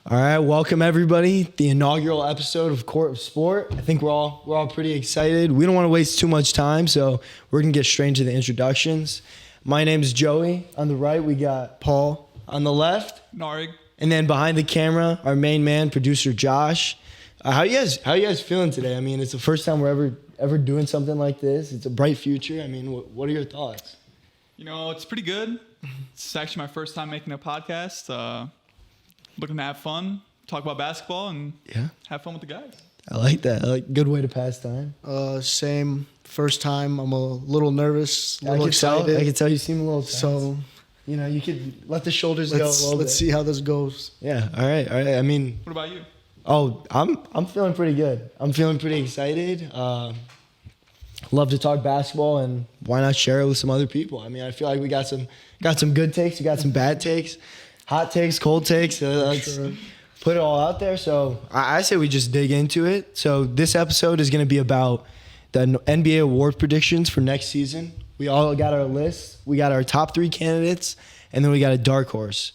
All right, welcome everybody. The inaugural episode of Court of Sport. I think we're all pretty excited. We don't want to waste too much time, so we're gonna get straight into the introductions. My name's Joey. On the right, we got Paul. On the left, Narig. and then behind the camera, our main man, producer Josh. How you guys feeling today? I mean, it's the first time we're ever doing something like this. It's a bright future. I mean, what are your thoughts? You know, it's pretty good. It's actually my first time making a podcast. Looking to have fun, talk about basketball, and Yeah, have fun with the guys. I like that. Good way to pass time. Same. First time. I'm a little nervous, a little excited. I can tell you seem a little tense. So You could let the shoulders go a little bit. let's see how this goes. Yeah. All right. I mean, What about you? I'm feeling pretty good. I'm feeling pretty excited. Love to talk basketball, and why not share it with some other people? I mean, I feel like we got some good takes. We got some bad takes, hot takes, cold takes. Let's put it all out there. So I say we just dig into it. So this episode is going to be about the NBA award predictions for next season. We all got our lists. We got our top 3 candidates, and then we got a dark horse.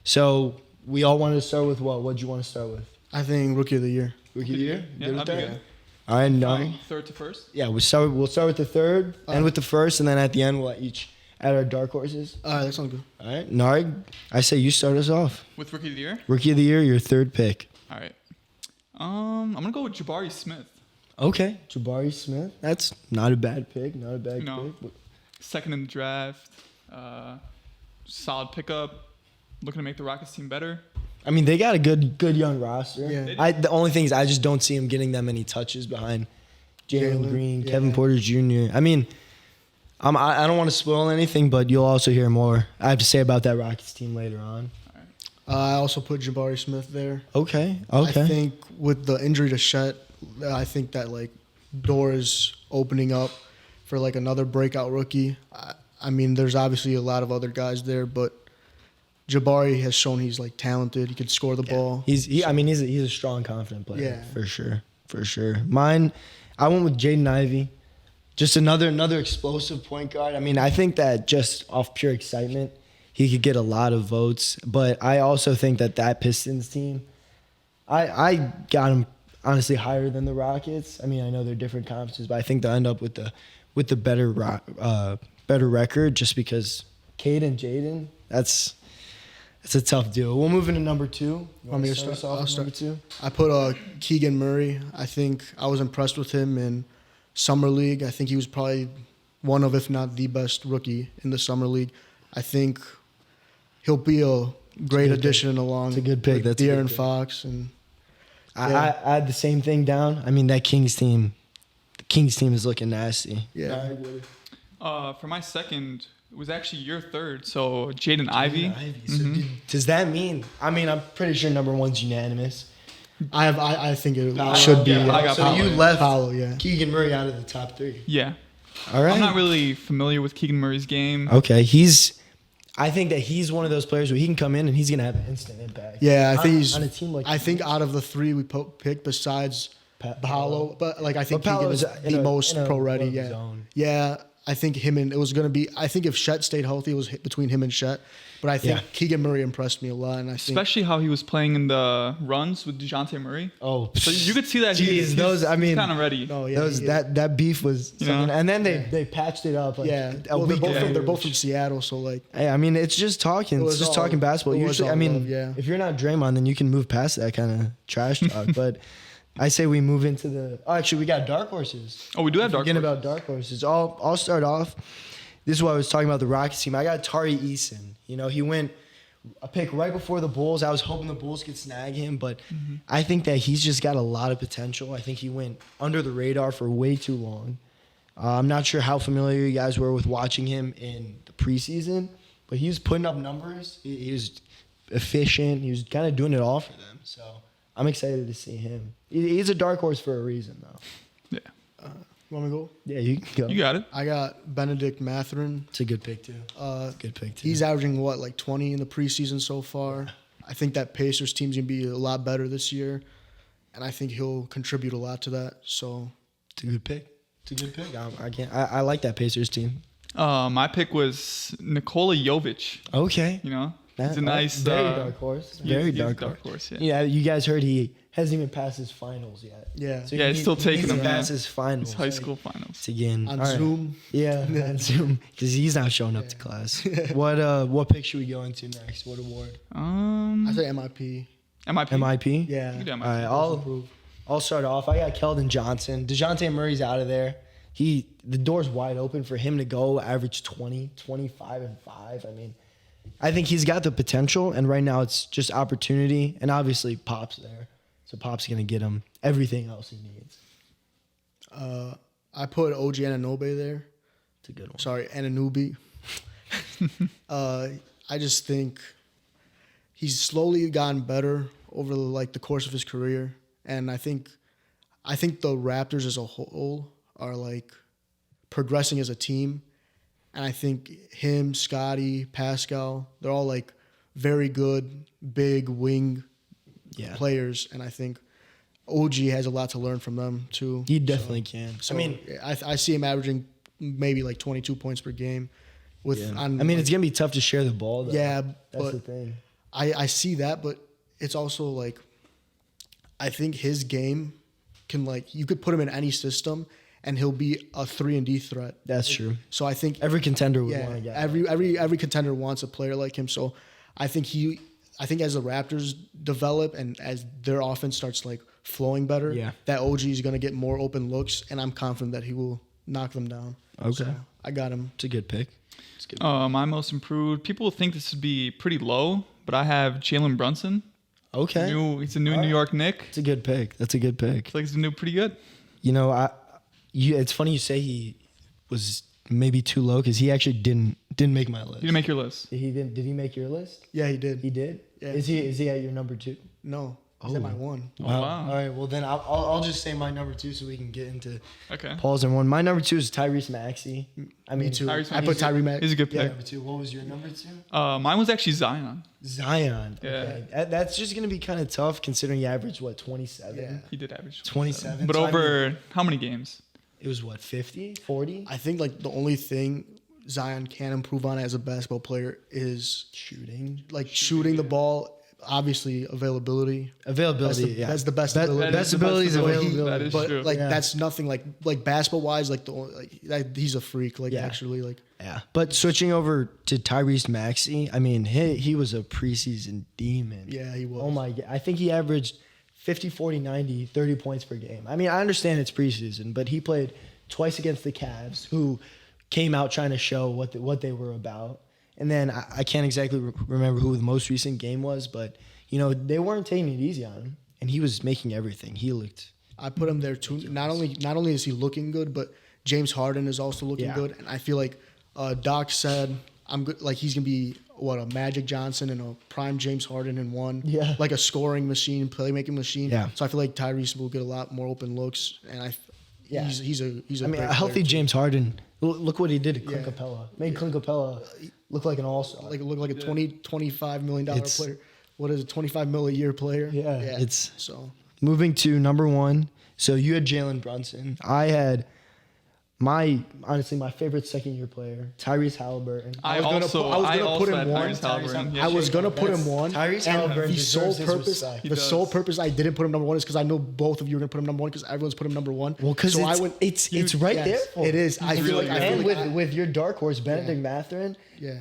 So we all wanted to start with what? What do you want to start with? I think Rookie of the Year. Rookie of the year? Yeah, Good with that'd be that? good. All right, no. Third to first. Yeah, we'll start with the third, and with the first, and then at the end we'll each add our dark horses. All right, that sounds good. All right, Narg, I say you start us off. With Rookie of the Year? Rookie of the year, your third pick. All right. I'm going to go with Jabari Smith. Okay, Jabari Smith. That's not a bad pick. Not a bad No. pick. Second in the draft. Solid pickup. Looking to make the Rockets team better. I mean, they got a good young roster. Yeah. The only thing is I just don't see him getting that many touches behind Jalen Jalen, Green, yeah. Kevin Porter Jr. I mean, I don't want to spoil anything, but you'll also hear more I have to say about that Rockets team later on. I also put Jabari Smith there. Okay. I think with the injury to Chet, I think that door is opening up for another breakout rookie. I mean, there's obviously a lot of other guys there, but Jabari has shown he's talented. He can score the ball. He's a strong, confident player. Yeah. For sure. Mine, I went with Jaden Ivey, just another explosive point guard. I mean, I think that just off pure excitement, he could get a lot of votes. But I also think that Pistons team, I got him honestly higher than the Rockets. I mean, I know they're different conferences, but I think they'll end up with the better record just because Cade and Jaden. It's a tough deal. We'll move into number 2. You Want me to start us start? off I'll with start. number 2? I put Keegan Murray. I think I was impressed with him in Summer League. I think he was probably one of, if not the best rookie in the Summer League. I think he'll be a great addition along It's a good pick. with That's a good De'Aaron pick. Fox. And I had the same thing down. I mean, that Kings team is looking nasty. yeah, For my second, it was actually your third. So Jaden Ivey. So does that mean? I mean, I'm pretty sure number 1's unanimous. I think it No, should be. yeah, I got so Paolo. you left Paolo, yeah. Keegan Murray out of the top 3. Yeah. All right. I'm not really familiar with Keegan Murray's game. Okay, I think that he's one of those players where he can come in and he's gonna have an instant impact. Yeah, I think he's on a team like. I think out of the 3 we picked besides Paolo, but I think But Keegan is Paolo's the most in a pro ready. one of Yeah, his own. yeah. I think him and it was gonna be. I think if Chet stayed healthy, it was between him and Chet. But I think Yeah. Keegan Murray impressed me a lot, and I think Especially how he was playing in the runs with DeJounte Murray. Oh, So you could see that Jeez, those. I mean, kind of ready. oh yeah, that beef was You know? something, and then they patched it up. yeah. a Well, week they're later. both from Seattle, so Hey, I mean, it's just talking. It It's was just all- talking basketball. it was Usually, all I mean, love, yeah. if you're not Draymond, then you can move past that kind of trash talk. But I say we move into the. Oh, actually, we got dark horses. Oh, we do have dark Forgetting horses. about dark horses. I'll start off. This is what I was talking about the Rockets team. I got Tari Eason. He went a pick right before the Bulls. I was hoping the Bulls could snag him, but I think that he's just got a lot of potential. I think he went under the radar for way too long. I'm not sure how familiar you guys were with watching him in the preseason, but he was putting up numbers. He was efficient. He was kind of doing it all for them. So I'm excited to see him. He's a dark horse for a reason, though. Yeah. You want me to go? Yeah, you can go. You got it. I got Benedict Mathurin. It's a good pick, too. Good pick, too. He's averaging 20 in the preseason so far. I think that Pacers team's gonna be a lot better this year, and I think he'll contribute a lot to that. So It's a good pick. I like that Pacers team. My pick was Nikola Jovic. Okay. He's a nice, very dark horse. he's- Very he's a dark dark horse. horse, yeah. Yeah, you guys heard he hasn't even passed his finals yet. Yeah. So Yeah, he's still taking them. them, man. Pass his finals. His high school finals. It's again On all right. Zoom. Yeah, on Zoom because he's not showing up to class. What pick should we go into next? What award? I say MIP. MIP. MIP. Yeah. You can do All MIP. right, I'll start off. I got Keldon Johnson. DeJounte Murray's out of there. The door's wide open for him to go average 20, 25, and 5. I mean, I think he's got the potential, and right now it's just opportunity, and obviously Pop's there. So Pop's going to get him everything else he needs. I put OG Anunoby there. It's a good one. Sorry, Anunoby. I just think he's slowly gotten better over like the course of his career, and I think the Raptors as a whole are like progressing as a team, and I think him, Scotty, Pascal, they're all like very good big wing Yeah. players, and I think OG has a lot to learn from them too. He definitely can. So, I mean, I see him averaging maybe like 22 points per game. With yeah. on, I mean, like, it's going to be tough to share the ball, though. Yeah, That's but the thing. I see that, but it's also like I think his game can like you could put him in any system and he'll be a 3-and-D threat. That's true. So I think Every contender would yeah, want to get every contender wants a player like him. So I think as the Raptors develop and as their offense starts like flowing better, Yeah. that OG is going to get more open looks, and I'm confident that he will knock them down. Okay. So I got him. It's a good pick. It's good. My most improved. People think this would be pretty low, but I have Jalen Brunson. Okay. He's a new New York Knick. It's a good pick. That's a good pick. I feel like he's new pretty good. You know, it's funny you say he was maybe too low because he actually didn't make my list. You didn't make your list. He didn't. Did he make your list? Yeah, he did. He did. Yeah. Is he at your number 2? No, he's at my one. Oh, wow. All right. Well, then I'll just say my number 2 so we can get into Okay. Paul's number 1. My number 2 is Tyrese Maxey. I mean, Me too. Tyrese I put Tyree Mack. He's a good Yeah, pick. number 2. What was your number 2? Mine was actually Zion. Zion. Yeah. Okay. That's just gonna be kind of tough considering he averaged 27. Yeah. He did average 27. But So, I over how many games? It was 50, 40 I think like the only thing Zion can improve on as a basketball player is shooting. like shooting the ball. Obviously, availability. Availability. That's the, yeah. that's the best Best- ability. best ability is But availability. That is but true. like Yeah. that's nothing like basketball wise. Like the only, like he's a freak. Like Yeah. actually like Yeah, but switching over to Tyrese Maxey, I mean, he was a preseason demon. yeah he was. Oh my god, I think he averaged 50, 40, 90, 30 points per game. I mean, I understand it's preseason, but he played twice against the Cavs, who came out trying to show what they were about. And then I can't exactly remember who the most recent game was, but you know they weren't taking it easy on him, and he was making everything. He looked. I put him there too. Not only is he looking good, but James Harden is also looking Yeah. good. And I feel like Doc said I'm good. Like he's gonna be a Magic Johnson and a prime James Harden in one. Yeah. Like a scoring machine, playmaking machine. Yeah. So I feel like Tyrese will get a lot more open looks, and Yeah. he's a I mean, great a healthy player, too. James Harden. Look what he did to Clint Yeah. Capella. Made Clint Capella look like an all-star. Like look like a $25 million It's- player. What is it? $25 million a year player. Yeah, it's- so. Moving to number 1. So you had Jalen Brunson. I had honestly my favorite second-year player, Tyrese Halliburton. I was gonna also put- I was gonna put him had one. Tyrese Halliburton. Tyrese Yeah, I was gonna put That's- him one. Tyrese and Halliburton the sole deserves his purpose, respect. He the does. sole purpose I didn't put him number one is because I know both of you are gonna put him number one because everyone's put him number one. Well, because so it's right yes, there. For it is. I He's feel really like I good. feel and like with your dark horse, Benedict Mathurin. yeah,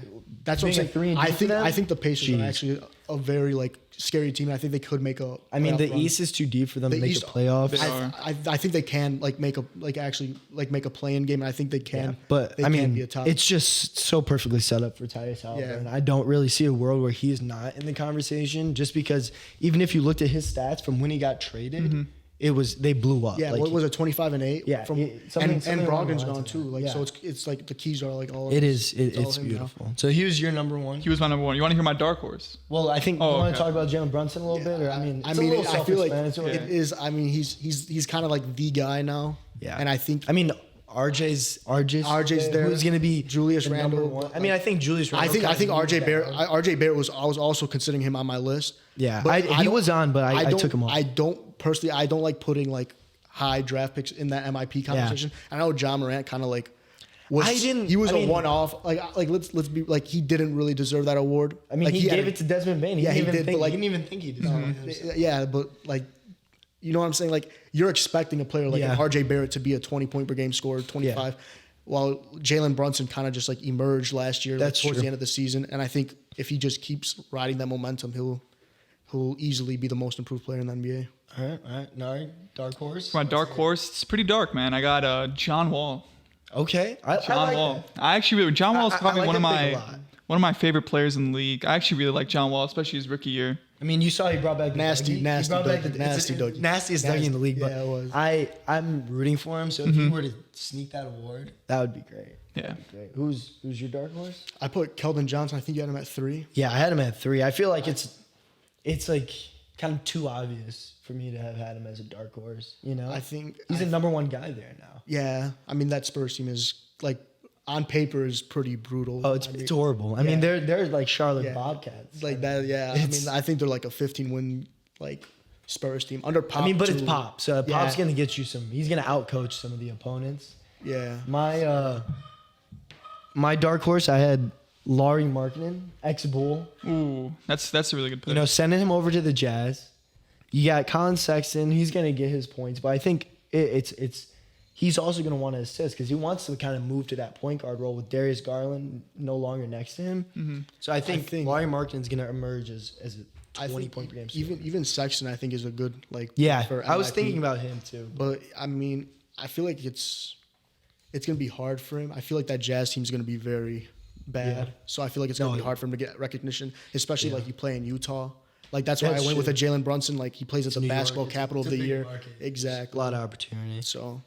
that's what I'm being a saying. 3-and-D I for think them? I think the Pacers Jeez. are actually a very like scary team. And I think they could make a. I mean, the playoff run. East is too deep for them The to make East- the playoffs. They are. I think they can like make a actually make a play-in game, and I think they can. Yeah, but they I can mean, be a top. it's just so perfectly set up for Tyrese Halliburton. I don't really see a world where he's not in the conversation. Just because even if you looked at his stats from when he got traded, they blew up. yeah, Like, what was it, 25 and 8? Yeah, from, something and along the Brogdon's lines gone of too. that. Like Yeah. so, it's like the keys are like all. It is. all It's him now. beautiful. So he was your number 1. He was my number 1. You want to hear my dark horse? Well, I think Oh, you want to okay. talk about Jalen Brunson a little bit, or I mean, it's a little I feel like self-explanatory. it is. I mean, he's kind of like the guy now. Yeah, and I think RJ's there. Who's going to be Julius the number Randle. 1? I mean, I think Julius Randle. I think kinda RJ moved Barrett. down. RJ Barrett was. I was also considering him on my list. Yeah, But he don't- was on, but I don't- took him off. I don't personally. I don't like putting like high draft picks in that MIP conversation. I know John Morant kind of like He was I mean- a one-off. Like let's be like he didn't really deserve that award. I mean, like, he had gave a- it to Desmond Bain. Yeah, he did, but, like- he didn't even think he deserved it. Yeah, but like, you know what I'm saying? Like, you're expecting a player like Yeah. an RJ Barrett to be a 20-point per game scorer, 25, while Jalen Brunson kind of just like emerged last year, That's towards true. the end of the season. And I think if he just keeps riding that momentum, he'll easily be the most improved player in the NBA. All right. Nari, dark horse. My dark horse, it's pretty dark, man. I got John Wall. Okay, I John like Wall. that. I actually John Wall is I probably like one of him big a my lot. one of my favorite players in the league. I actually really like John Wall, especially his rookie year. I mean, you saw he brought back the Nasty, Dougie. He nasty brought back Dougie, the nasty it's the Dougie. nastiest Dougie in the league. But Yeah, it was. I'm rooting for him. So if he were to sneak that award, that would be great. Yeah. Great. Who's your dark horse? I put Keldon Johnson. I think you had him at 3. Yeah, I had him at 3. I feel like it's like kind of too obvious for me to have had him as a dark horse. You know, I think he's the number 1 guy there now. Yeah, I mean that Spurs team is like on paper is pretty brutal. Oh, it's horrible. I mean, they're like Charlotte Yeah. Bobcats. like that. Yeah, I mean I think they're like a 15-win like Spurs team under Pop. I mean, but it's too. Pop, so Pop's Yeah. gonna get you some. He's gonna outcoach some of the opponents. Yeah, My dark horse, I had Laurie Markkinen, ex-Bull. Ooh, that's a really good pick. You know, sending him over to the Jazz. You got Colin Sexton. He's gonna get his points, but I think it's he's also gonna want to assist because he wants to kind of move to that point guard role with Darius Garland no longer next to him. Mm-hmm. So I think Laurie Markkinen's gonna emerge as a I 20 think point per game. scorer. even Sexton I think is a good like Yeah, for I was MIP. thinking about him too. But I mean I feel like it's gonna be hard for him. I feel like that Jazz team's gonna be very bad. Yeah. So I feel like it's gonna be hard for him to get recognition, especially Yeah. like you play in Utah. Like that's why That's I went with true. a Jalen Brunson. Like he plays at the New York. basketball capital It's of a the big year. market. A Exactly. lot of opportunity. So All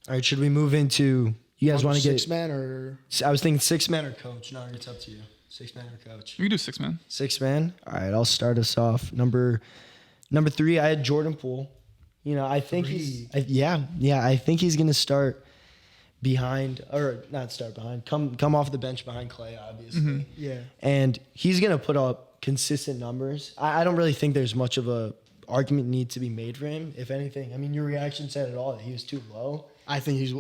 right, should we move into? You guys want to get? 6-man or I was thinking 6-man or coach. No, it's up to you. 6-man or coach. You can do 6, man. 6-man. All right, I'll start us off. Number 3, I had Jordan Poole. You know, I think I think he's gonna start behind, or not start behind. Come off the bench behind Clay, obviously. yeah. And he's gonna put up consistent numbers. I don't really think there's much of a argument need to be made for him. If anything, I mean, your reaction said it all. That he was too low. I think he's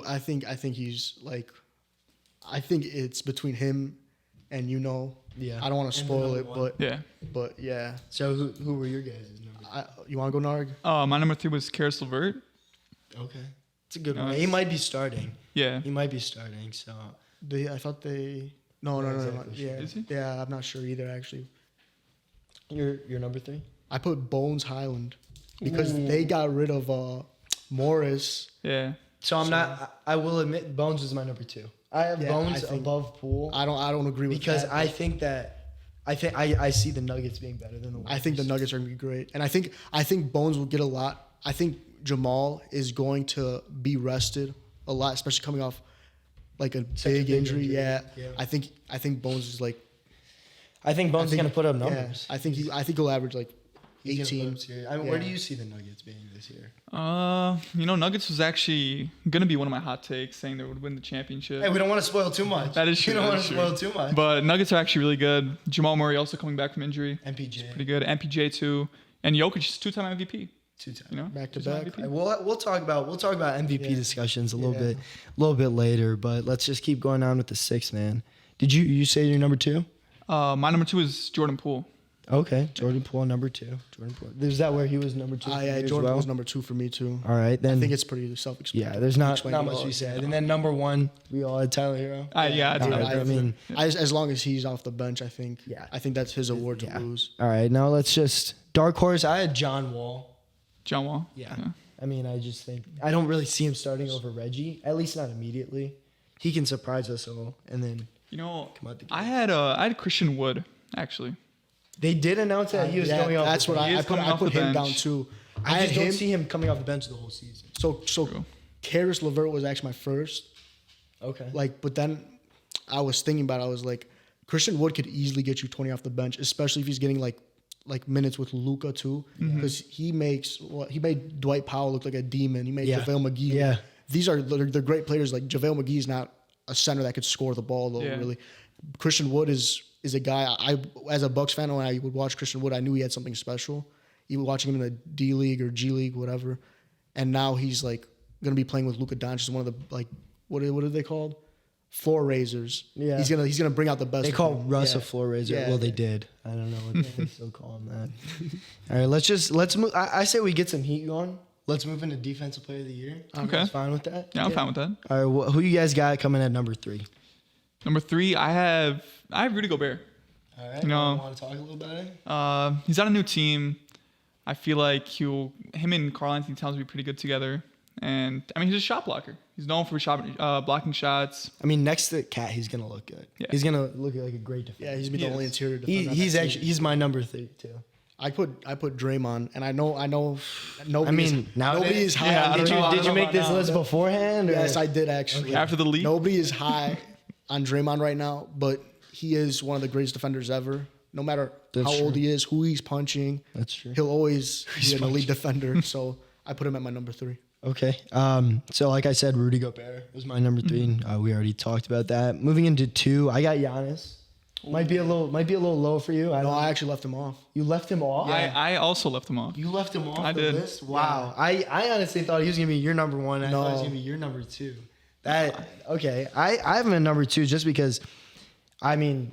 like I think it's between him and Yeah. I don't want to And spoil the it, number one. but yeah. So who were your guys' numbers? You want to go Narg? My number 3 was Karis LeVert. Okay, it's a good No, one. He might be starting. Yeah. He might be starting. So I thought they. No. exactly Yeah, sure. Is he? yeah. I'm not sure either. Actually, your number 3. I put Bones Highland because they got rid of Morris. Yeah. So I'm not. I will admit, Bones is my number 2. I have Yeah, Bones I think- above Poole I don't agree with because that. I think that. I see the Nuggets being better than the Warriors. I think the Nuggets are gonna be great, and I think Bones will get a lot. I think Jamal is going to be rested a lot, especially coming off like a Such a big big injury. injury. Yeah. Yeah. I think Bones is like. I think Bones I think- is gonna put up yeah, numbers. I think he'll average like He's gonna put 18. up serious- I mean, where Yeah. do you see the Nuggets being this year? Nuggets was actually gonna be one of my hot takes, saying they would win the championship. Hey, we don't want to spoil too much. That is true. We don't that want is to true. spoil too much. But Nuggets are actually really good. Jamal Murray also coming back from injury. MPJ, Pretty good. MPJ too. And Jokic is 2-time MVP. 2 times. You know? Back to 2-time back. MVP. We'll talk about MVP Yeah. discussions a Yeah. little bit later, but let's just keep going on with the 6, man. Did you say your number 2? My number 2 is Jordan Poole. Okay, Jordan Poole number 2. Jordan Poole. Is that where he was number 2? Yeah, as Jordan well? was number 2 for me too. All right, then. I think it's pretty self-explanatory. yeah. There's not Explainable. much to be said. And then number 1, we all had Tyler Hero. Yeah, Yeah, Tyler. I mean, as long as he's off the bench, I think. Yeah. I think that's his award to yeah. lose. All right, now let's just dark horse. I had John Wall. John Wall. Yeah. I mean, I just think I don't really see him starting over Reggie, at least not immediately. He can surprise us all, and then You know, Come out the I had Christian Wood actually. they did announce that he was Yeah, going off. that's the what bench. He I is put. coming I off put the him down bench. too. I just had don't see him coming off the bench the whole season. So True. Karis LeVert was actually my first. Okay. But then I was thinking about it. I was like, Christian Wood could easily get you 20 off the bench, especially if he's getting like minutes with Luka too, because he made Dwight Powell look like a demon. He made Yeah. JaVale McGee. Yeah. They're great players. Like JaVale McGee is not a center that could score the ball though. Yeah. Really, Christian Wood is a guy. I as a Bucks fan, when I would watch Christian Wood, I knew he had something special. Even watching him in the D League or G League, whatever, and now he's like gonna be playing with Luka Doncic, one of the like what are they called? floor raisers. Yeah. He's gonna bring out the best. They of call him. Russ Yeah. a floor raiser. Yeah. Well, they did. I don't know what they still call him that. All right, let's move. I say we get some heat going. Let's move into defensive player of the year. Okay. That's fine with that. Yeah, I'm fine with that. All right, who you guys got coming at number 3? Number 3, I have Rudy Gobert. All right. No. Want to talk a little about it? He's on a new team. I feel like him and Karl Anthony Towns will be pretty good together. And I mean, he's a shot blocker. He's known for blocking shots. I mean, next to Cat, he's gonna look good. Yeah. He's gonna look like a great defender. Yeah, he's been the He only is. interior defender. on He's that actually team. he's my number 3 too. I put Draymond, and I know I nobody. mean, nobody nowadays- is high. Yeah, on I don't know. Draymond. Did you make this now. list beforehand? Or? Yes, I did actually. After the league? Nobody is high on Draymond right now, but he is one of the greatest defenders ever. No matter That's how old true. he is, who he's punching, That's true. he'll always He's be an elite punching. defender. So I put him at my number 3. Okay. So like I said, Rudy Gobert was my number 3. We already talked about that. Moving into 2, I got Giannis. Might be a little low for you. I No, don't. I actually left him off. You left him off. I also left him off. You left him off I the did. list. Wow. I honestly thought he was gonna be your number 1. I thought he was No. gonna be your number 2. That okay. I have him at number 2 just because. I mean,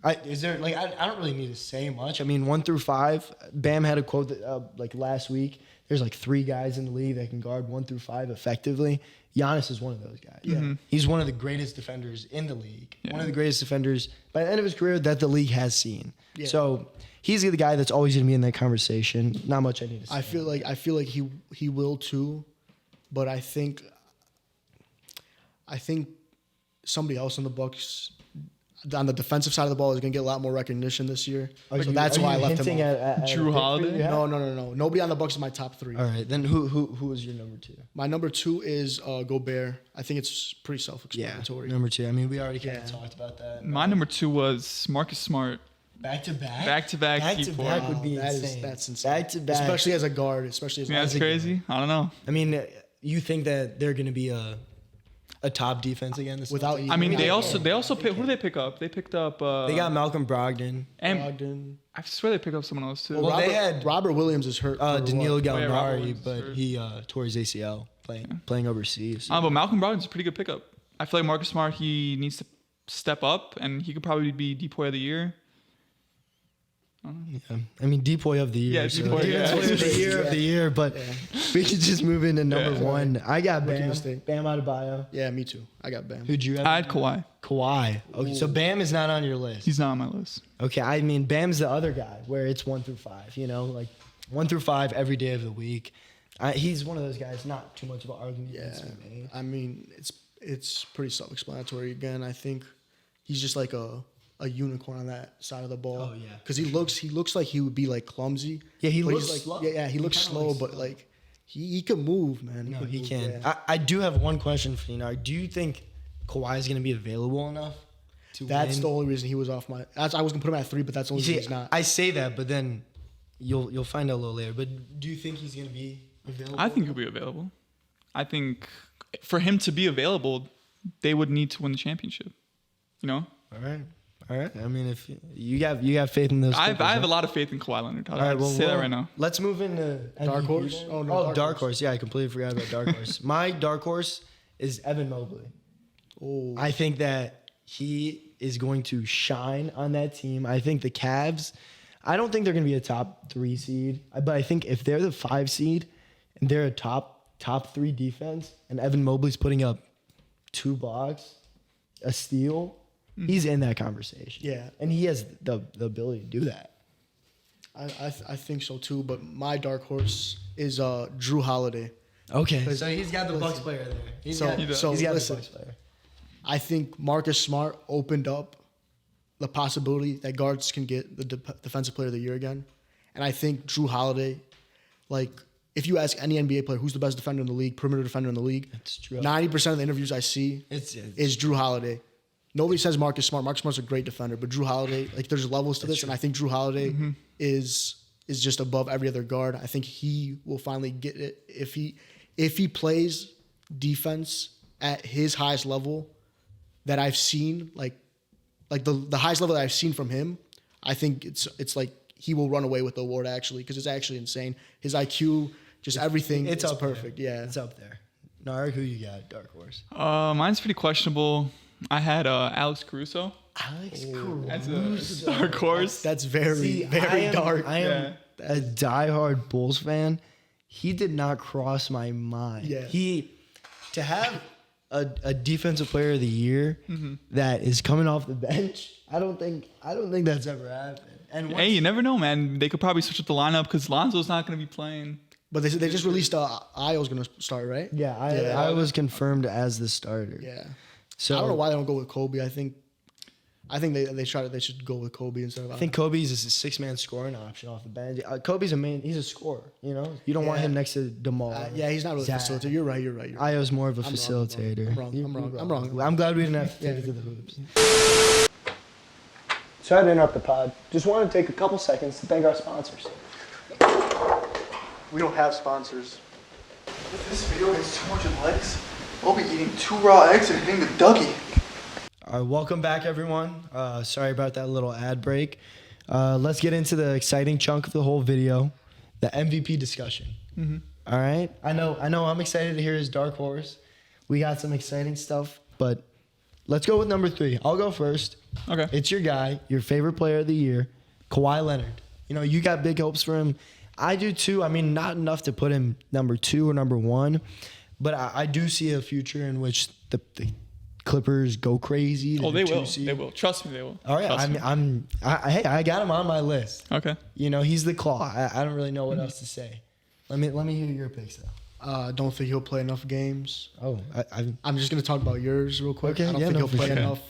I don't really need to say much. I mean, 1 through 5. Bam had a quote that, like last week. There's like 3 guys in the league that can guard 1 through 5 effectively. Giannis is one of those guys. Yeah. He's one of the greatest defenders in the league. Yeah. One of the greatest defenders by the end of his career that the league has seen. Yeah. So he's the guy that's always going to be in that conversation. Not much I need to say. I feel like he will too, but I think somebody else on the Bucks on the defensive side of the ball is going to get a lot more recognition this year. So that's why I left him off. At Drew a pick for Holiday? you? Yeah. No. Nobody on the Bucks is my top 3. All right, then who was your number 2? My number 2 is Gobert. I think it's pretty Yeah, self-explanatory. number 2. I mean, we already kind of Yeah. talked about that. My number 2 was Marcus Smart. Back to back. Back-to-back Back to people. back would be That is- insane. that's insane. Back to back. Especially as a guard. Especially as Yeah, as that's a crazy. I don't know. I mean, you think that they're going to be a top defense again? This Without season? I mean, they Yeah. also pick. Who did they pick up? They picked up. they got Malcolm Brogdon. and Brogdon. I swear they picked up someone else too. Well, Robert, they had- Robert Williams is hurt. for Danilo what? yeah, Robert Gallinari, Williams, but sure. he tore his ACL playing overseas. But Malcolm Brogdon's a pretty good pickup. I feel like Marcus Smart, he needs to step up, and he could probably be Depoy of the year. Yeah. I mean, Depoy of the year. Yeah, so Depoy, yeah. Depoy of the year of the year. But we could just move into number Yeah. 1. I got Rookie Bam. mistake. Bam Adebayo. Yeah, me too. I got Bam. Who'd you have? I had Kawhi. Kawhi. Okay, so Bam is not on your list. He's not on my list. Okay, I mean, Bam's the other guy where it's 1 through 5, like 1 through 5 every day of the week. He's one of those guys, not too much of an argument Yeah, to be made. I mean it's pretty self-explanatory. Again, I think he's just like a unicorn on that side of the ball. Oh, yeah. Because he looks like he would be like clumsy. Yeah, he but looks he's slow. like he He looks kinda slow, looks but slow. like he can move, man. No, could he move, can. yeah. I do have one question for you, Nard. Do you think Kawhi is going to be available enough to That's win? the only reason he was off my. I was gonna put him at 3, but that's the You only reason see, he's not. I say that, but then you'll find out a little later. But do you think he's going to be available? I think he'll be available. I think for him to be available, they would need to win the championship. All right. I mean, if you have faith in those. I Clippers, have huh? a lot of faith in Kawhi Leonard. I'll All right, well, say that right now. Let's move into Dark MVP horse? then. Oh, no, Dark horse. Yeah, I completely forgot about Dark Horse. My Dark Horse is Evan Mobley. Oh, I think that he is going to shine on that team. I think the Cavs, I don't think they're going to be a top 3 seed, but I think if they're the 5 seed and they're a top 3 defense and Evan Mobley's putting up 2 blocks, a steal, he's in that conversation. Yeah. And he has the ability to do that. I think so too. But my dark horse is Drew Holiday. Okay. So he's got the Bucks player there. He's So- got, so he's got the listen. Bucks player. I think Marcus Smart opened up the possibility that guards can get the defensive player of the year again. And I think Drew Holiday, like, if you ask any NBA player who's the best defender in the league, perimeter defender in the league, It's true. 90% of the interviews I see It's is Drew Holiday. Nobody says Marcus Smart. Marcus Smart's a great defender, but Drew Holiday, like, there's levels to this, and I think Drew Holiday is just above every other guard. I think he will finally get it if he plays defense at his highest level that I've seen, like the highest level that I've seen from him. I think it's like he will run away with the award actually, because it's actually insane. His IQ, just everything, it's it's up perfect. There. Yeah. It's up there. Narg, who you got? Dark horse. Mine's pretty questionable. I had Alex Caruso Alex as a Caruso. dark horse. That's very See, very dark. I am a diehard Bulls fan. He did not cross my mind. Yeah. To have a defensive player of the year that is coming off the bench. I don't think that's ever happened. And Hey, you never know, man. They could probably switch up the lineup because Lonzo's not going to be playing. But they just released Io's gonna start, right? yeah, I was confirmed as the starter. Yeah. So I don't know why they don't go with Kobe. I think they should go with Kobe instead of. I think Kobe's is a 6-man scoring option off the bench. Kobe's he's a scorer. You know, you don't want him next to DeMar. yeah, he's not really a Zach. facilitator. You're right. Io's more of a I'm wrong, facilitator. I'm wrong. I'm glad we didn't have to take it to the hoops. Sorry to interrupt the pod. Just wanted to take a couple seconds to thank our sponsors. We don't have sponsors. If this video gets 200 likes, I'll be eating 2 raw eggs and hitting the Dougie. All right, welcome back, everyone. Sorry about that little ad break. Let's get into the exciting chunk of the whole video, the MVP discussion. All right, I know. I'm excited to hear his dark horse. We got some exciting stuff, but let's go with number 3. I'll go first. Okay. It's your guy, your favorite player of the year, Kawhi Leonard. You know, you got big hopes for him. I do too. I mean, not enough to put him number 2 or number 1, but I do see a future in which the Clippers go crazy. Oh, they will. 2 seed. They will. Trust me, they will. All right, Trust me. hey, I got him on my list. Okay. You know, he's the claw. I don't really know what else to say. Let me hear your picks though. Don't think he'll play enough games. Oh, I'm just gonna talk about yours real quick. Okay, I don't yeah, think no, he'll for play sure. enough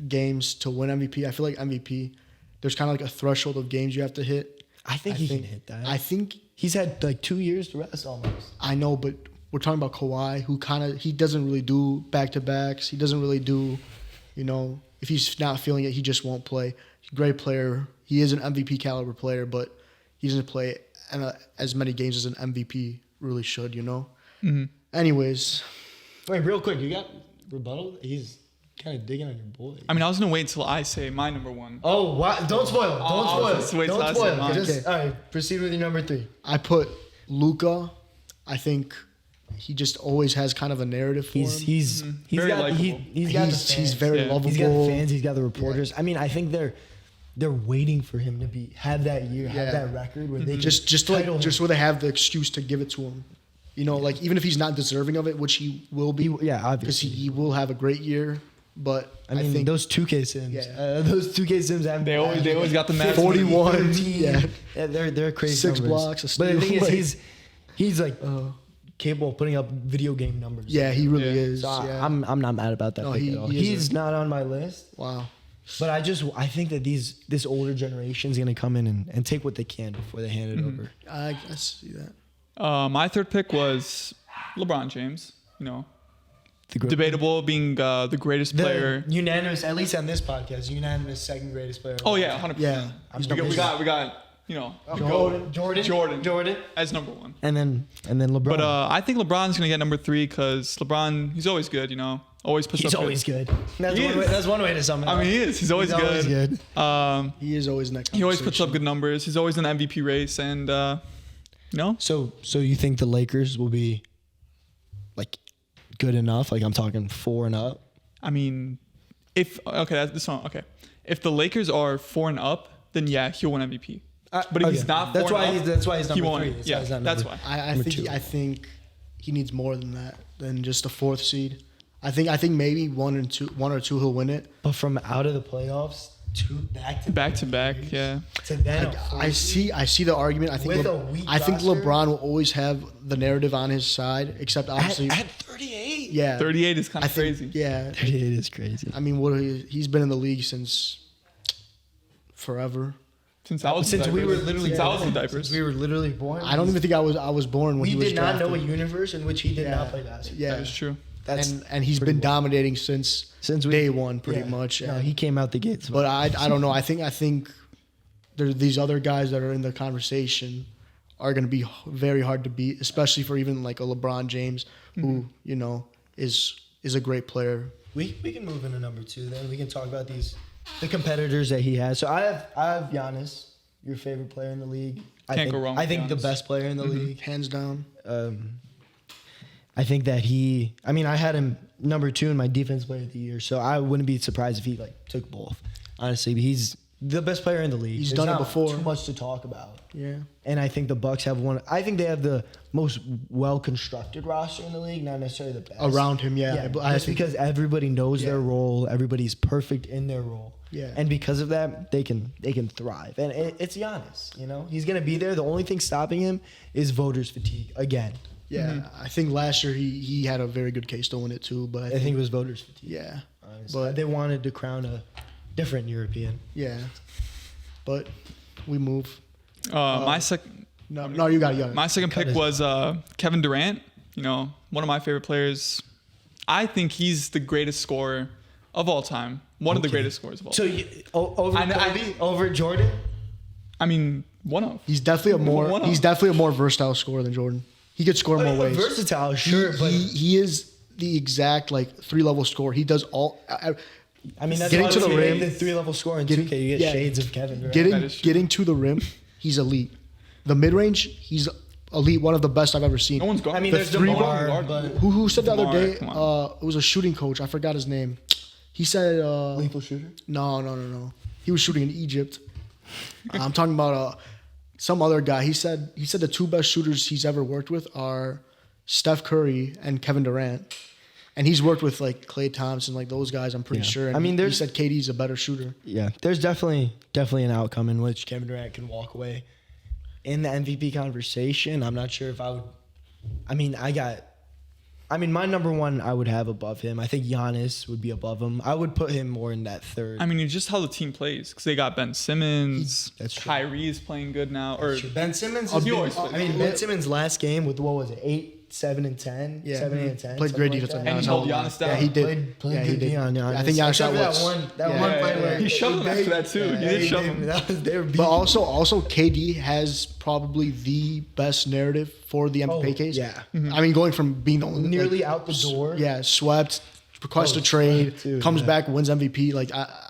games to win MVP. I feel like MVP, there's kind of like a threshold of games you have to hit. I think he can hit that. I think he's had like 2 years to rest almost. I know, but we're talking about Kawhi, who he doesn't really do back-to-backs. He doesn't really do, you know, if he's not feeling it, he just won't play. He's a great player. He is an MVP caliber player, but he doesn't play as many games as an MVP really should, you know? Anyways, Wait, real quick, you got rebuttal? He's kind of digging on your boy. I mean, I was going to wait until I say my number 1. Oh, wow. Don't spoil it. I'll Don't just spoil wait it. till Don't I spoil say it. mine. Just, all right, proceed with your number 3. I put Luka. I think he just always has kind of a narrative for him. He's Very got likable. he's got the He's fans. very Yeah. lovable. He's got the fans. He's got the reporters. I mean, I think they're waiting for him to have that year, have Yeah. that record where they just where they have the excuse to give it to him. You know, like even if he's not deserving of it, which he will be, yeah, because obviously. he will have a great year. But I mean, think those 2K Sims. Yeah. Those 2K Sims have They always got the match. 41, 13. yeah. They're crazy. 6 numbers. blocks, a But the steal, thing is, like- he's like capable of putting up video game numbers. yeah, he really Yeah. is. So yeah. I'm not mad about that No, pick he- at all. he is He's not on my list. Wow. But I think that this older generation is gonna come in and take what they can before they hand it over. I see that. My 3rd pick was LeBron James. You know, The gr- debatable being the greatest the player. unanimous, at least on this podcast, unanimous second greatest player. of Oh all yeah, time. 100%. Yeah. We got you know, Jordan as number 1. And then LeBron. But I think LeBron's gonna get number 3 because LeBron, he's always good. You know, always puts he's up. always good. That's He one way, is. that's one way to sum it up. I mean, he is. He's always good. good. He is always next. He always puts up good numbers. He's always in the MVP race, and you know, So you think the Lakers will be like good enough? Like I'm talking 4 and up. I mean, if if the Lakers are 4 and up, then yeah, he'll win MVP. But if Okay. he's not 4 that's why and up, that's why he's he number won't. 3. That's why Yeah, he's not that's number- why. I 2. think he needs more than that, than just a 4th seed. I think maybe 1 or 2 he'll win it. But from out of the playoffs to Back to back, yeah. to then a I see the argument. I think With a weak I think roster? LeBron will always have the narrative on his side, except obviously, at 38. yeah, 38 is kind I of think, crazy. Yeah, 38 is crazy. I mean, he's been in the league since forever. Since I was Since in we were diapers. literally since I was in born. diapers. Since we were literally born. I don't even think I was born when We he was did not know a drafted. universe in which he did Yeah. not play basketball. Yeah, That is true. That's and he's been dominating since we- day one, pretty yeah. much. No, and- he came out the gates. But I don't know. I think there these other guys that are in the conversation are going to be very hard to beat, especially for even like a LeBron James, who you know is a great player. we can move into number 2. Then we can talk about the competitors that he has. So I have Giannis, your favorite player in the league. Can't go wrong I with think the Giannis. best player in the league. Hands down. I think that I had him number 2 in my defense player of the year, so I wouldn't be surprised if he took both. Honestly, but he's the best player in the league. He's There's done it not before. Too much to talk about. Yeah. And I think the Bucks have one. I think they have the most well-constructed roster in the league, not necessarily the best. Around him, yeah. I Just think- because everybody knows Yeah. their role, everybody's perfect in their role. Yeah. And because of that, they can thrive. And it's Giannis. He's gonna be there. The only thing stopping him is voters fatigue again. Yeah, I think last year he had a very good case to win it too, but I think it was voters fatigue. yeah, Honestly. but They wanted to crown a different European. yeah, but we move. My second. No, you got it. My second pick was Kevin Durant. One of my favorite players. I think he's the greatest scorer of all time. One of the greatest scorers of all time. So over Kobe, over Jordan. I mean, one of. He's definitely a more versatile scorer than Jordan. He could score more ways. Versatile, sure, but He is the exact 3-level scorer. He does all. I mean, that's Getting why to the we rim, made the 3-level score in 2K. You get shades of Kevin Durant. That is true. Getting to the rim, he's elite. The mid range, he's elite. One of the best I've ever seen. No one's guarding. I mean, The there's three- DeMar, but Who said the other Mark, day? come on. It was a shooting coach. I forgot his name. He said, lethal shooter. No. He was shooting in Egypt. I'm talking about some other guy. He said the 2 best shooters he's ever worked with are Steph Curry and Kevin Durant. And he's worked with Klay Thompson, those guys. I'm pretty Yeah. sure. And I mean, he there's- said KD's a better shooter. Yeah, there's definitely an outcome in which Kevin Durant can walk away in the MVP conversation. I'm not sure if I would. My number 1 I would have above him. I think Giannis would be above him. I would put him more in that third. I mean, it's just how the team plays because they got Ben Simmons. That's true. Kyrie is playing good now. Or Ben Simmons. He always I plays. mean, Ben Simmons' last game with what was it, 8, 7, and 10, Yeah. 7, 8, and 10. Played something great like defense. that. And he held Giannis down. Yeah, he did. Played Yeah, good he did. D on Giannis. I think Giannis Except for shot that one. That yeah, one yeah, play yeah. where He shoved him after that too. He did shove him. They were beating. But also KD has probably the best narrative for the MVP case. yeah. I mean, going from being the only, Nearly out the door. Yeah, swept, requests a Oh, trade, swept too, comes yeah. back, wins MVP.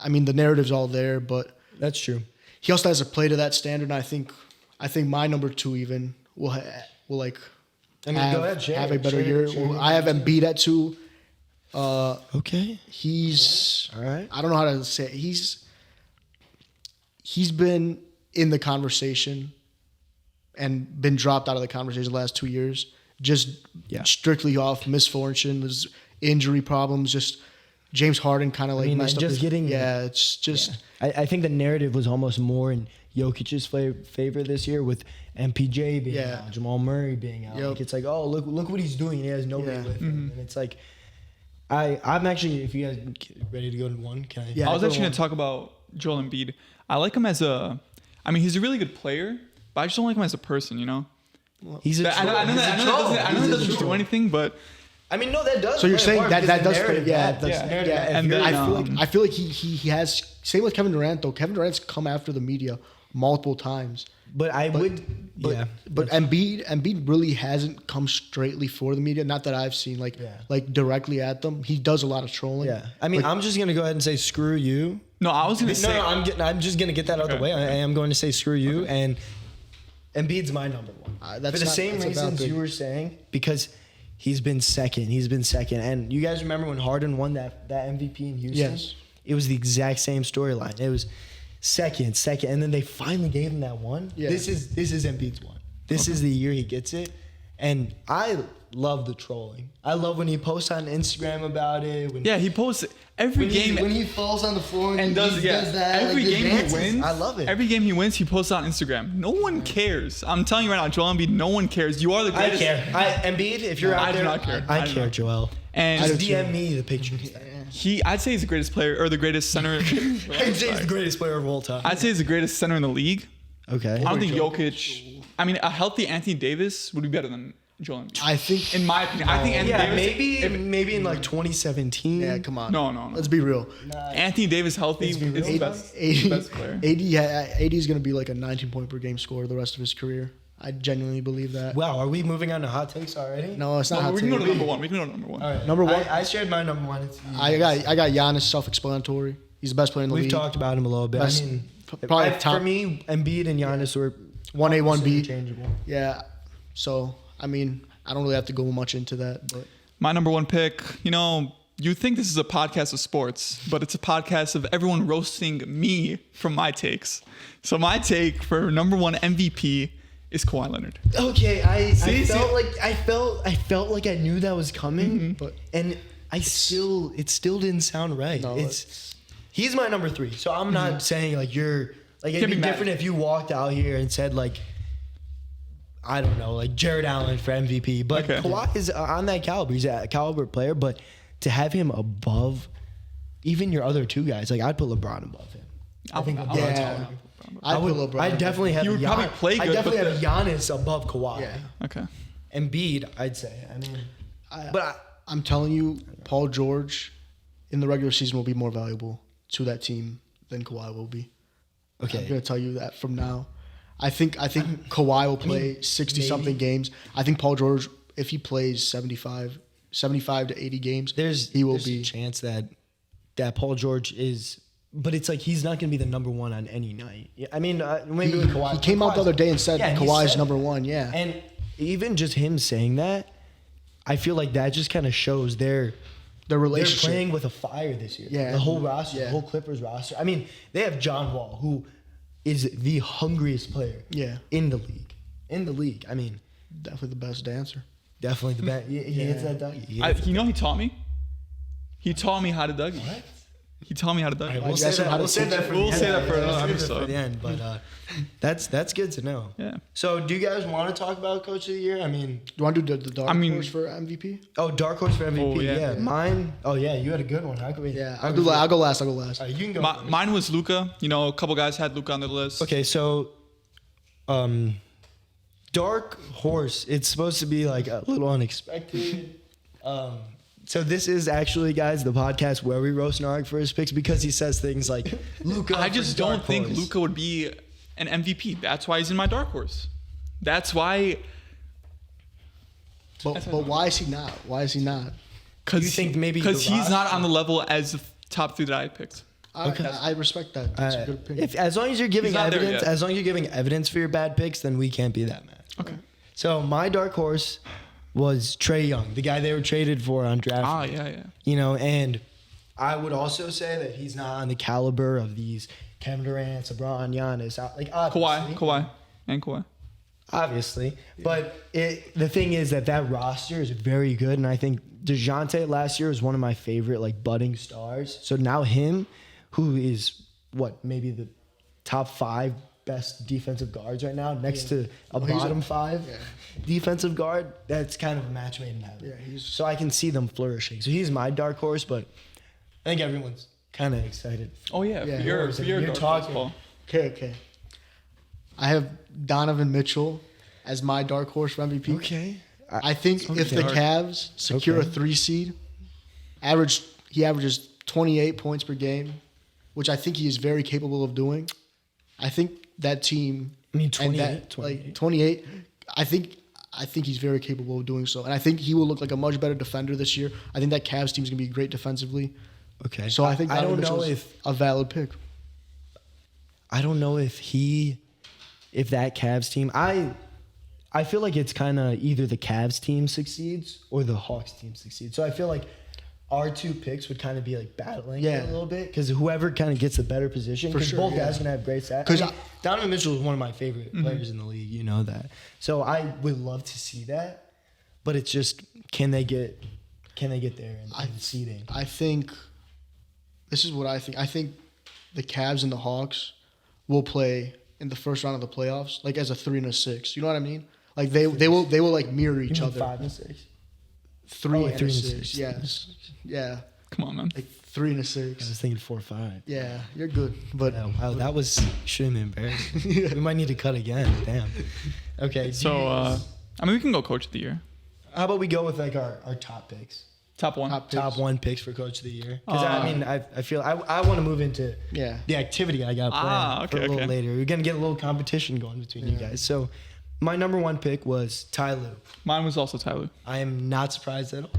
I mean, the narrative's all there, but That's true. he also has to play to that standard. And I think my number 2 even will Go have, ahead, share have a it, better share it, year. share it. I have Embiid at 2. Okay. He's All right. I don't know how to say it. He's been in the conversation and been dropped out of the conversation the last 2 years. Just Yeah. strictly off misfortune, there's injury problems. Just James Harden kind of messed up. It's just I think the narrative was almost more in Jokic's favor this year with MPJ being Yeah. out, Jamal Murray being out. Yep. It's oh look what he's doing. He has nobody Yeah. with him, and it's I'm actually, if you guys ready to go to 1, can I? Yeah. I was go actually going on. to talk about Joel Embiid. I like him he's a really good player, but I just don't like him as a person, He's a I know troll. that He's a troll. that He's a doesn't do troll. anything, but I mean, no, that does. So you're play a saying part that because does the play, narrative, yeah, that's that's, the yeah. narrative. yeah. And then, I feel like he has same with Kevin Durant though. Kevin Durant's come after the media multiple times. But But Embiid really hasn't come straightly for the media. Not that I've seen directly at them. He does a lot of trolling. yeah. I mean, I'm just gonna go ahead and say screw you. no, I was going to say. No, I'm just gonna get that out of the Okay. way. I am going to say screw you, and Embiid's my number 1 that's for the not- same that's a bad reasons pick. you were saying, because he's been second, and you guys remember when Harden won that MVP in Houston? Yes. It was the exact same storyline. It was second, and then they finally gave him that one. Yeah. This is Embiid's one. This is the year he gets it, and I love the trolling. I love when he posts on Instagram about it. When, Yeah, he posts every game. when he falls on the floor and does that. every the game dances. he wins. I love it. Every game he wins, he posts it on Instagram. No one cares. I'm telling you right now, Joel Embiid. No one cares. You are the I greatest. care. Embiid, if you're No, out I do there, not care. I I do care, not. Joel. And Just do too. DM me the pictures. I'd say he's the greatest player or the greatest center. I'd say he's the greatest player of all time. I'd say he's the greatest center in the league. Okay. I don't think Jokic. I mean, a healthy Anthony Davis would be better than Joel Embiid. I think. In my opinion, I think Anthony Yeah, Davis. maybe in 2017. Yeah, come on. No. Let's be real. Anthony Davis healthy Let's be is real. the best player. AD is going to be like a 19 point per game scorer the rest of his career. I genuinely believe that. Wow, are we moving on to hot takes already? No, it's not. No, hot we can go take. to number one. We can go to number one. All right. Number one. I shared my number 1. It's I got Giannis, self-explanatory. He's the best player in the We've league. talked about him a little bit. Best- I mean, probably for top- me, Embiid and Giannis were 1A, 1B. interchangeable. Yeah. So I mean, I don't really have to go much into that, but My number one pick, you think this is a podcast of sports, but it's a podcast of everyone roasting me from my takes. So my take for number one MVP is Kawhi Leonard. Okay, I See? felt like I knew that was coming, but and it still didn't sound right. No, He's my number 3, so I'm not saying like you're like it'd Can't be be mad. different if you walked out here and said like I don't know, like Jared Allen for MVP, but Okay. Kawhi is on that caliber. He's a caliber player, but to have him above even your other 2 guys, like I'd put LeBron above him. I think LeBron's yeah. taller. I would. put LeBron. I definitely have. He would probably play I good, definitely but have Giannis above Kawhi. Yeah. Okay. Embiid, I'd say. I mean, I'm telling you, Paul George in the regular season will be more valuable to that team than Kawhi will be. okay. I'm gonna tell you that from now. I think Kawhi will play 60 something games. I think Paul George, if he plays 75 to 80 games, he will there's be. a chance that Paul George is, but it's like he's not going to be the number 1 on any night. Yeah, I mean, maybe with Kawhi. He came out the other day and said Yeah, he Kawhi's said number it. 1. Yeah, And even just him saying that, I feel like that just kind of shows their they're relationship. playing with a fire this year. Yeah. The whole roster, Yeah. the whole Clippers roster. I mean, they have John Wall, who is the hungriest player Yeah. in the league. In the league. I mean, Definitely the best dancer. definitely the best. He hits that dunk. He I, hits he taught me. He taught me how to Dougie. What? He taught me how to Dougie. We'll you say ask him that. how to We'll say teach that it? for We'll the say end. that for Yeah, another we'll say that episode. for the end. But that's good to know. Yeah. So, do you guys want to talk about Coach of the Year? I mean, Do you want to do the dark I mean- horse for MVP? dark horse for MVP. Oh, yeah. yeah. Mine. Oh yeah, you had a good one. How can we? Yeah, how I'll can we- go last. All right, you can go. first. Mine was Luka. A couple guys had Luka on their list. Okay, so, dark horse. It's supposed to be like a little unexpected. So this is actually, guys, the podcast where we roast Narg for his picks because he says things like Luka. I just for dark don't think horse. Luka would be an MVP. That's why he's in my dark horse. That's why. But why is he not? Why is he not? Because You think maybe because the he's not roster- on the level as the top 3 that I picked. I respect that. That's a good opinion. If as long as you're giving He's not there evidence, yet. as long as you're giving evidence for your bad picks, then we can't be that mad. Okay. So my dark horse was Trae Young, the guy they were traded for on draft. Ah, yeah. And I would also say that he's not on the caliber of these Kevin Durant, LeBron, Giannis. Like obviously, Kawhi. obviously. But the thing is that roster is very good, and I think DeJounte last year was one of my favorite like budding stars. So now him, who is maybe the top 5 best defensive guards right now, next to a he's bottom a- 5 defensive guard. That's kind of a match made in heaven. Yeah, so I can see them flourishing. So he's my dark horse, but I think everyone's kind of excited. Oh yeah. Yeah. For your You're dark horse, talking. Paul. Okay. I have Donovan Mitchell as my dark horse for MVP. Okay. I think if the dark. Cavs secure Okay. a 3 seed, he averages 28 points per game, which I think he is very capable of doing. I think that team. I mean, and 28. like 28. I think he's very capable of doing so, and I think he will look like a much better defender this year. I think that Cavs team is gonna be great defensively. Okay. So I think I Donovan don't know Mitchell's if a valid pick. I don't know if that Cavs team. I feel like it's kind of either the Cavs team succeeds or the Hawks team succeeds. So I feel like our 2 picks would kind of be like battling Yeah. a little bit because whoever kind of gets the better position. For Because sure, both yeah. guys are gonna have great stats. 'Cause Donovan Mitchell is one of my favorite players in the league. You know that. So I would love to see that, but it's just can they get there in the seeding? I think this is what I think. I think the Cavs and the Hawks will play in the first round of the playoffs, like as a 3 and a 6. You know what I mean? Like they will like mirror each You mean other. 5 and 6. 3 Oh, and 3 a and 6. 6. Yes. Yeah. Come on, man. Like 3 and a I 6. was thinking 4-5. Yeah, you're good. But Wow, that was shouldn't be embarrassing. We might need to cut again. Damn. Okay. So we can go coach of the year. how about we go with like our top picks, Top 1. Top top picks. 1 picks for coach of the year? Because I feel I want to move into Yeah. the activity I got planned for a little later. We're gonna get a little competition going between you guys. So my number 1 pick was Ty Lue. Mine was also Tyler. I am not surprised at all.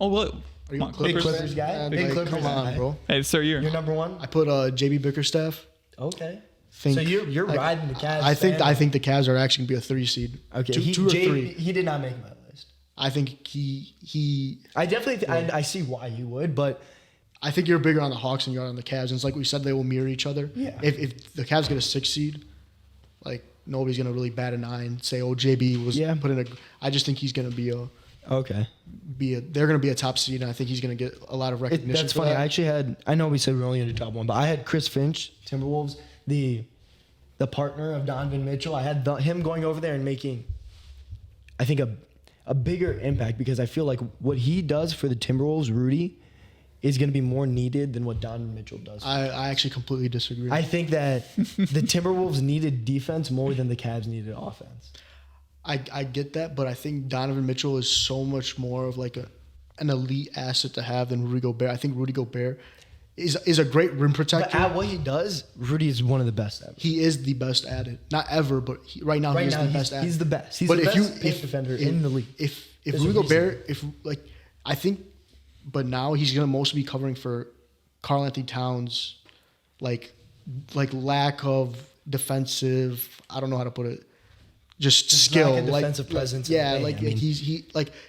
Oh, well. Are you Come on, a Clippers, Clippers fan? guy? Yeah, Big like, Clippers come on, guy. bro. Hey, it's their year. Your number 1? I put JB Bickerstaff. Okay. think. So you're like, riding the Cavs. I think the Cavs are actually gonna be a 3 seed. Okay, two or three. He did not make my list. I think he. I definitely I see why you would, but I think you're bigger on the Hawks than you are on the Cavs. And it's like we said, they will mirror each other. Yeah. If the Cavs get a 6 seed, like nobody's gonna really bat an eye and say, "Oh, JB was put in a." I just think he's gonna be okay. They're gonna be a top seed, and I think he's gonna get a lot of recognition. That's for funny. that. I actually had. I know we said we were only going to do top one, but I had Chris Finch, Timberwolves, the partner of Donovan Mitchell. I had him going over there and making, I think, a bigger impact because I feel like what he does for the Timberwolves, Rudy, is going to be more needed than what Donovan Mitchell does. I actually completely disagree. I think that the Timberwolves needed defense more than the Cavs needed offense. I get that, but I think Donovan Mitchell is so much more of like an elite asset to have than Rudy Gobert. I think Rudy Gobert is a great rim protector. But at what he does, Rudy is one of the best ever. He is the best at it. Not ever, but right now he is the best at it. He's the best. He's But the if best you paint defender in the league. If There's Rudy a reason. Gobert, I think, but now he's gonna mostly be covering for Karl Anthony Towns, like lack of defensive. I don't know how to put it. Just skill, lack of defensive presence in Yeah, the lane. I mean- he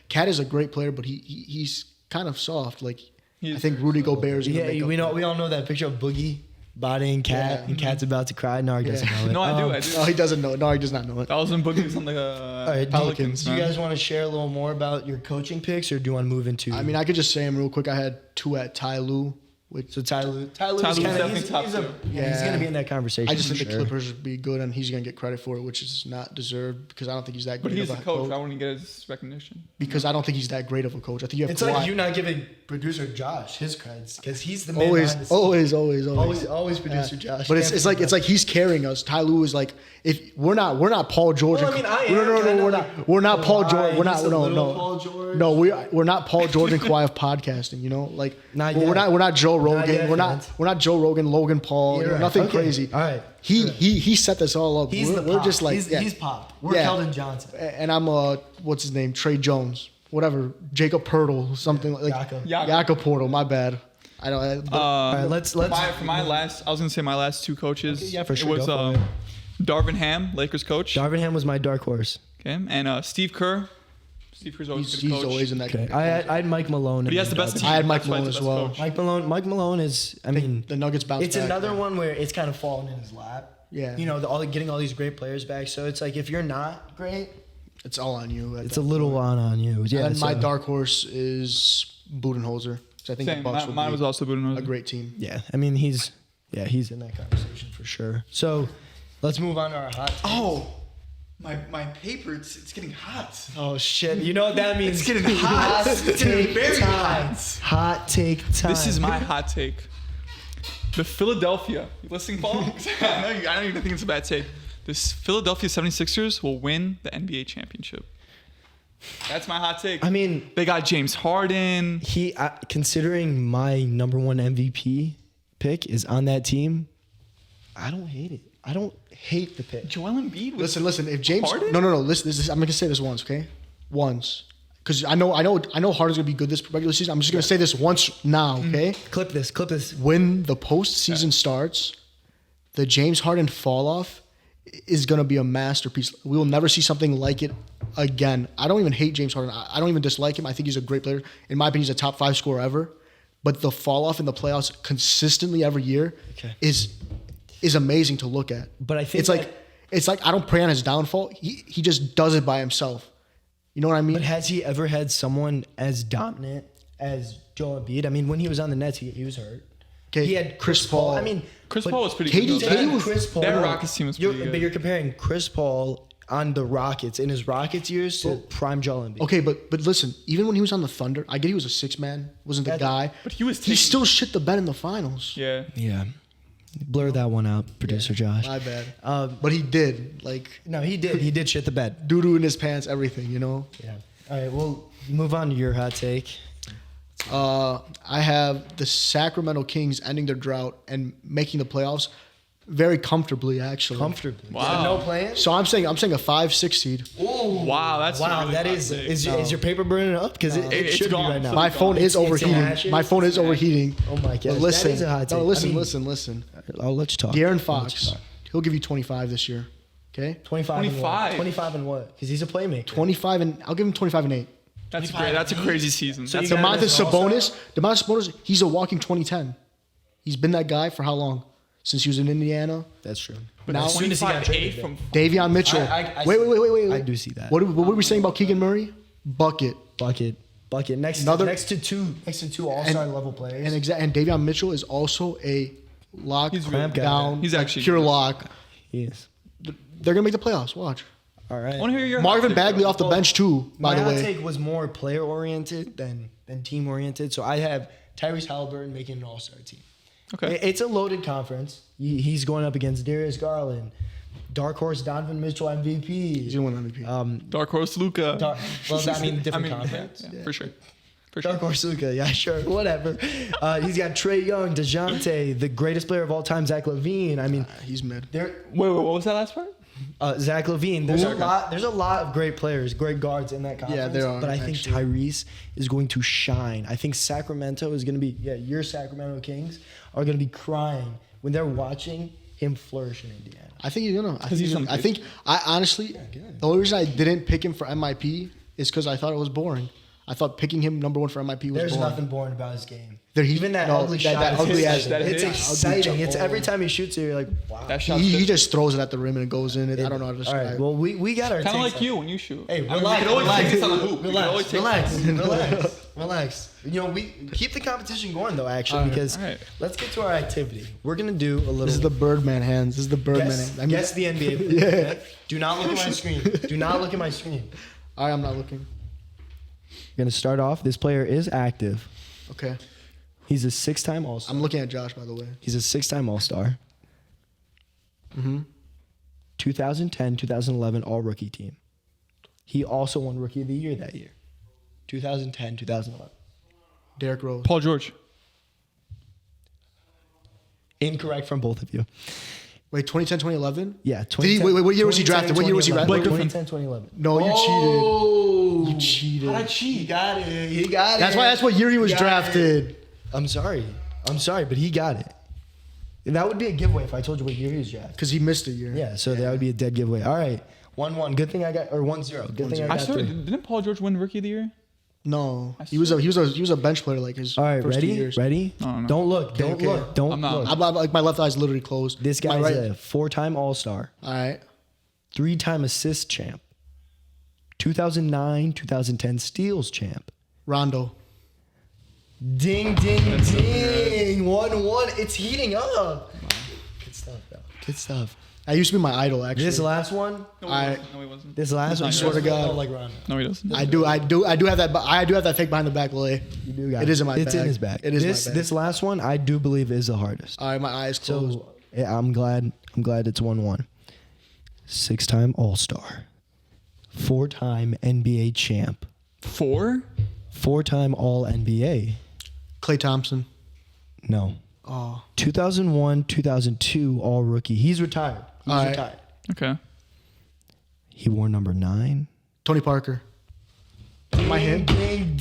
Cat is a great player, but he's kind of soft. Like He's I think Rudy Gobert is gonna Yeah, make up we for know. it. We all know that picture of Boogie bodying Cat, Yeah. and Cat's about to cry. No, he doesn't know it. No, I do. No, he doesn't know. No, he does not know it. That was when Boogie was on the All right, Pelicans. do you man. guys want to share a little more about your coaching picks, or do you want to move into? I mean, I could just say him real quick. I had 2 at Ty Lue, which so Tyler's Tyler's kinda, definitely he's, top he's, two. he's Yeah. going to be in that conversation. I just for think the sure. Clippers would be good, and he's gonna get credit for it, which is not deserved because I don't think he's that But great he's of the a coach. Why wouldn't he get his recognition? Because I don't think he's that great of a coach. I think you have It's Kawhi. like you not giving producer Josh his credits because he's the man always, behind the scenes. always producer Josh. But Can't it's like he's carrying us. Ty Lue is like, if we're not Paul George. Well, I mean, I am no, kinda we're like not Paul Kawhi, George. We're not he's a little no Paul George. no we're not Paul George and Kawhi of podcasting. You know, like Not we're yet. not Joe Rogan. yet, we're fans. not Joe Rogan, Logan Paul. You're You know, right. nothing Okay. crazy. All right. He set this all up. He's we're, the we're pop. just like he's pop. We're Yeah. Keldon Johnson. And I'm what's his name? Trey Jones. Whatever. Jacob Pertl. Something like Jakob. Jakob. Portal. My bad. I don't. But, All right, let's For my last, I was gonna say my last 2 coaches. Okay, yeah, for sure, It was go for it. Darvin Ham, Lakers coach. Darvin Ham was my dark horse. Okay, and Steve Kerr. Steve Kerr's always a good he's coach. always in that. Okay, I had Mike Malone. But he has the best team. I had Mike That's why he's Malone the as best well. coach. Mike Malone is. I mean, The Nuggets bounced it's back. another one where it's kind of fallen in his lap. Yeah. You know, getting all these great players back. So it's like if you're not great, It's all on you. it's a little on you. Yeah. And my so- dark horse is Budenholzer. So I think the Same. Bucks would Mine be was also Budenholzer. a great team. Yeah, I mean he's in that conversation for sure. So let's move on to our hot. Oh, my paper, it's getting hot. Oh shit! You know what that means? It's getting hot. It's getting very time. hot. Hot take time. This is my hot take. The Philadelphia. You listening, Paul? I don't even think it's a bad take. This Philadelphia 76ers will win the NBA championship. That's my hot take. I mean, They got James Harden. considering my number one MVP pick is on that team, I don't hate it. I don't hate the pick. Joel Embiid. Was, Listen. If James, Harden? no. Listen. I'm gonna say this once, okay? Once, because I know Harden's gonna be good this regular season. I'm just gonna say this once now, okay? Clip this. When the postseason starts, the James Harden fall off is gonna be a masterpiece. We will never see something like it again. I don't even hate James Harden. I don't even dislike him. I think he's a great player. In my opinion, he's a top 5 scorer ever. But the fall off in the playoffs consistently every year Okay. is amazing to look at. But I think it's like I don't pray on his downfall. He just does it by himself. You know what I mean? But has he ever had someone as dominant as Joel Embiid? I mean, when he was on the Nets, he was hurt. Okay, He had Chris Paul. I mean, Chris but Paul was pretty KD good. KD was- Chris Paul. That Rockets team was pretty good. But you're comparing Chris Paul on the Rockets in his Rockets years to prime Joel Embiid. Okay, but listen, even when he was on the Thunder, I get he was a 6-man, wasn't the That- guy. But he was He taking- still shit the bed in the finals. Yeah. Yeah. Blur that one out, producer Josh. My bad. Um, But he did, like, No, he did. He did shit the bed. doo-doo in his pants, everything, you know? Yeah. All right. Well, move on to your hot take. I have the Sacramento Kings ending their drought and making the playoffs very comfortably, actually. Comfortably. Wow. So no plans. So I'm saying a 5-6 seed. Wow, that's a Wow, really that hot is take. is your paper burning up? Because it It's should gone. be right now. My phone is It's in overheating. ashes. My phone is It's in overheating. Oh my gosh, But listen, that is a hot take. no, listen, I mean- listen. I'll let you talk. De'Aaron I'll let you Fox. talk. He'll give you 25 this year. Okay? 25. 25? 25 and what? Because he's a playmaker. 25 and I'll give him 25 and 8. That's great. That's a crazy season. So That's you got Domantas him as an Sabonis, he's a walking 2010. He's been that guy for how long? Since he was in Indiana. That's true. but now- as soon as he got 25 8 traded, from Davion Mitchell. I Wait. I do see that. What were we saying about Keegan Murray? Bucket. Bucket. Next to two all-star level players. And Davion Mitchell is also a lock He's really good. down. He's actually pure good. lock. Yes. They're gonna make the playoffs. Watch. All right. I want to hear your Marvin hot take, Bagley bro. off the bench too. By My the hot way, take was more player oriented than team oriented. So I have Tyrese Halliburton making an all-star team. Okay. It's a loaded conference. He's going up against Darius Garland, dark horse Donovan Mitchell MVP. he's gonna win MVP. Dark Horse Luca. Well, I mean different conference. Yeah, for sure. For Dark sure. horse Luka, yeah, sure, whatever. He's got Trae Young, DeJounte, the greatest player of all time, Zach LaVine. I mean, He's mid. there. Wait, what was that last part? Zach LaVine. There's Okay. a lot of great players, great guards in that conference. there are, But I think actually. Tyrese is going to shine. I think Sacramento is going to be, your Sacramento Kings are going to be crying when they're watching him flourish in Indiana. I think he's gonna. he's I honestly, good. the only reason I didn't pick him for MIP is because I thought it was boring. I thought picking him number 1 for MIP was There's boring. nothing boring about his game. There- he- Even that no, ugly that- shot. that is ugly ass- exciting. that It's is- exciting. It's Oh. every time he shoots it, you're like, wow. That shot's He good. just throws it at the rim and it goes in. I don't know how to All describe. right. Well, we got our Kind of takes like on- you when you shoot. Hey, I mean, relax, we can always relax, take this on the hoop. We can always take relax. You know, we keep the competition going though, actually, All right, because all right. let's get to our activity. We're gonna do a little. This is the Birdman hands. This is the Birdman guess, hands. guess the NBA. Player, okay? Do not look at my screen. Do not look at my screen. All right, I'm not looking. We're gonna start off. This player is active. Okay. He's a 6-time All-Star. I'm looking at Josh, by the way. He's a 6-time All-Star. 2010, 2011 All-Rookie team. He also won Rookie of the Year that year. 2010, 2011. Derrick Rose. Paul George. Incorrect from both of you. Wait, 2010, 2011? Yeah. Did he- wait, what year was he 2010, drafted? What year was he 2011. drafted? Blake 2010, 2011. No, you Oh, cheated. You cheated. How'd I cheat? He got it. He got it. That's what year he was Got it. drafted. I'm sorry, but he got it. That would be a giveaway if I told you what year he was drafted. Because he missed a year. Yeah, so that would be a dead giveaway. All right. 1-1. Good thing I got, or 1-0. Good thing I I got swear, 3. didn't Paul George win Rookie of the Year? No. He was a bench player like his All right, first 2 ready? years. Ready? No. Don't look. Don't okay. look. Don't I'm not. look. I'm like my left eye's literally closed. This My guy's right. a 4-time All-Star, All right. 3-time assist champ, 2009, 2010 steals champ. Rondo. Ding, ding, ding. 1-1. It's heating up. Good stuff, though. Good stuff. That used to be my idol, actually. This last one. No, I- he wasn't. This last one. I swear to God. Oh, like Rondo. No, he doesn't. I do have that fake behind the back lay. You do got It is in my It's bag. in his bag. It is this, my bag. This last one, I do believe is the hardest. All right, my eyes closed. So yeah, I'm glad it's 1-1. 6-time All-Star, 4-time NBA champ, 4? 4-time All-NBA. Klay Thompson. No. Oh. 2001, 2002 All-Rookie. He's retired. He's All right. retired. Okay. He wore number 9. Tony Parker. Am I him?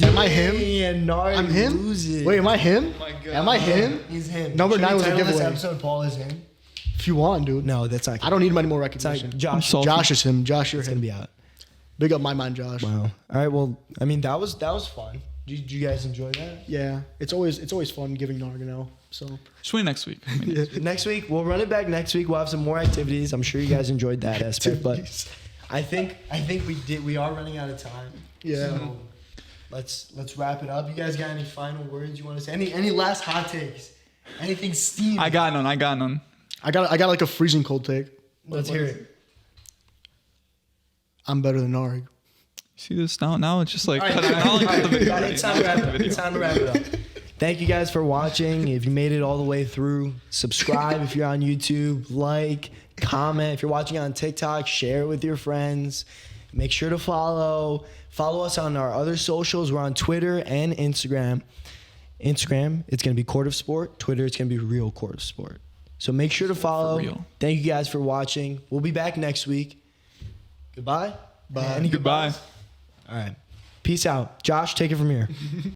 Am I him? And Nari I'm him? loses. Wait, am I him? my God. Am I him? He's him. Number Should 9 we was a title this giveaway. episode Paul is him? If you want, dude. No, that's not. I don't need any more It's not recognition. Josh. salty. Josh is him. Josh, you're It's gonna him. be out. Big up my man, Josh. Wow. All right. Well, I mean, that was fun. Did you guys enjoy that? Yeah, it's always fun giving Narganel. So Just wait next week. I mean, Next week, we'll run it back next week. We'll have some more activities. I'm sure you guys enjoyed that aspect, but I think we are running out of time. Yeah. So let's wrap it up. You guys got any final words you want to say? Any last hot takes? Anything steamy? I got none. I got like a freezing cold take. Let's hear it. I'm better than Narg. See this now? Now it's just like All right, cut it out. Cut the video. It's time to wrap it up. It's time to wrap it up. Thank you guys for watching. If you made it all the way through, subscribe if you're on YouTube, like, comment. If you're watching on TikTok, share it with your friends. Make sure to follow us on our other socials. We're on Twitter and Instagram. Instagram, it's going to be Court of Sport. Twitter, it's going to be Real Court of Sport. So make sure to follow. real. Thank you guys for watching. We'll be back next week. Goodbye. Bye. Any Goodbye. goodbyes? All right. Peace out. Josh, take it from here.